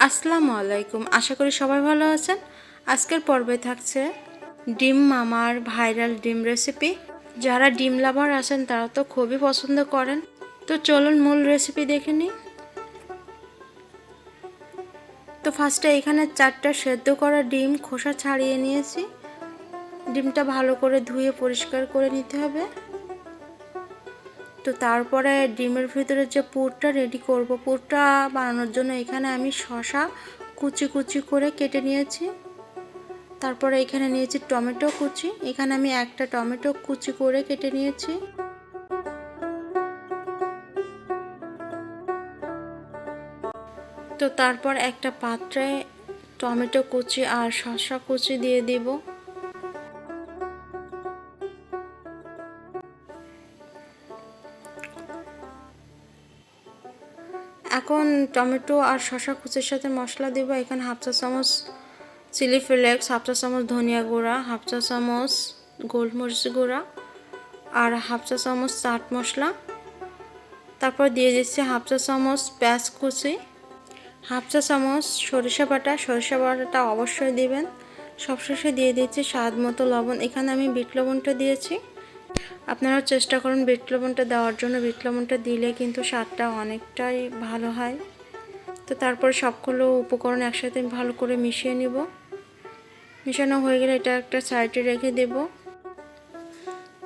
আসসালামু আলাইকুম। আশা করি সবাই ভালো আছেন। আজকের পর্বে থাকছে ডিম মামার ভাইরাল ডিম রেসিপি। যারা ডিম লাভার আছেন তারা তো খুবই পছন্দ করেন। তো চলুন মূল রেসিপি দেখে নিই। তো ফার্স্টে এখানে 4টা সেদ্ধ করা ডিম খোসা ছাড়িয়ে নিয়েছি। ডিমটা ভালো করে ধুয়ে পরিষ্কার করে নিতে হবে। তো তারপরে ডিমের ভিতরে যে পুরটা রেডি করব, পুরটা বানানোর জন্য এখানে আমি শসা কুচি কুচি করে কেটে নিয়েছি। তারপরে এখানে নিয়েছি টমেটো কুচি। এখানে আমি একটা টমেটো কুচি করে কেটে নিয়েছি। তো তারপর একটা পাত্রে টমেটো কুচি আর শসা কুচি দিয়ে দিব। এখন টমেটো আর শসা কুচির সাথে মশলা দেব। এখানে হাফ চা চামচ চিলি ফ্লেক্স, হাফ চা চামচ ধনিয়া গুঁড়া, হাফ চা চামচ গোলমরিচ গুঁড়া আর হাফ চা চামচ চাট মশলা। তারপর দিয়ে দিচ্ছি হাফ চা চামচ পেঁয়াজ কুচি, হাফ চা চামচ সরিষা বাটা। সরিষা বাটাটা অবশ্যই দিবেন। সবশেষে দিয়ে দিচ্ছি স্বাদ মতো লবণ। এখানে আমি বিট লবণটা দিয়েছি। আপনারা চেষ্টা করুন বিট লবণটা দেওয়ার জন্য। বিট লবণটা দিলে কিন্তু স্বাদটা অনেকটাই ভালো হয়। তো তারপর সবগুলো উপকরণ একসাথে ভালো করে মিশিয়ে নিব। মিশানো হয়ে গেলে এটা একটা সাইডে রেখে দেব।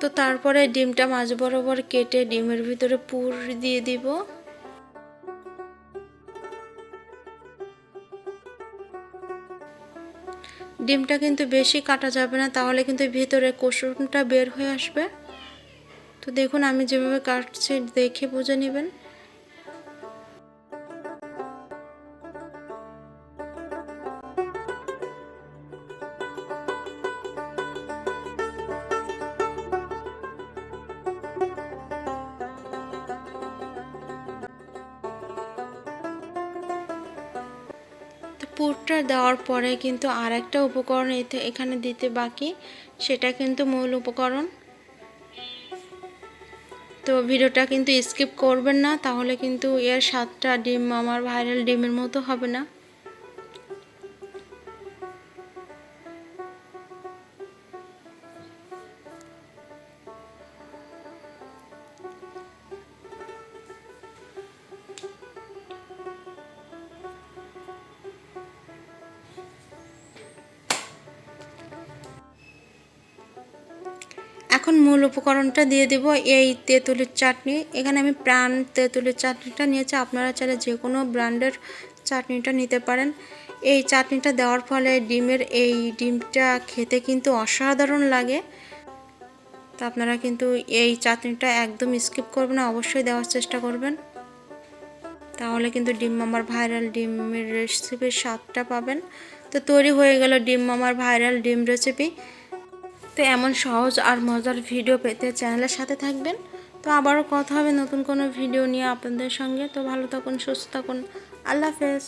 তো তারপরে ডিমটা মাঝ বরাবর কেটে ডিমের ভিতরে পুর দিয়ে দিব। ডিমটা কিন্তু বেশি কাটা যাবে না, তাহলে কিন্তু ভিতরে কুসুমটা বের হয়ে আসবে। তো দেখুন আমি যেভাবে কাটছি দেখে বুঝে নেবেন। পুরটা দেওয়ার পরে কিন্তু আর একটা উপকরণ এখানে দিতে বাকি, সেটা কিন্তু মূল উপকরণ। তো ভিডিওটা কিন্তু স্কিপ করবেন না, তাহলে কিন্তু এর স্বাদটা ডিম মামার ভাইরাল ডিমের মতো হবে না। এখন মূল উপকরণটা দিয়ে দেব এই তেঁতুলের চাটনি। এখানে আমি প্রাণ তেঁতুলের চাটনিটা নিয়েছি। আপনারা চাইলে যে কোনো ব্র্যান্ডের চাটনিটা নিতে পারেন। এই চাটনিটা দেওয়ার ফলে ডিমটা খেতে কিন্তু অসাধারণ লাগে। তো আপনারা কিন্তু এই চাটনিটা একদম স্কিপ করবেন না, অবশ্যই দেওয়ার চেষ্টা করবেন। তাহলে কিন্তু ডিম মামার ভাইরাল ডিমের রেসিপির স্বাদটা পাবেন। তো তৈরি হয়ে গেল ডিম মামার ভাইরাল ডিম রেসিপি। তো এমন সহজ আর মজার ভিডিও পেতে চ্যানেলের সাথে থাকবেন। তো আবারও কথা হবে নতুন কোনো ভিডিও নিয়ে আপনাদের সঙ্গে। তো ভালো থাকুন, সুস্থ থাকুন। আল্লাহ হাফেজ।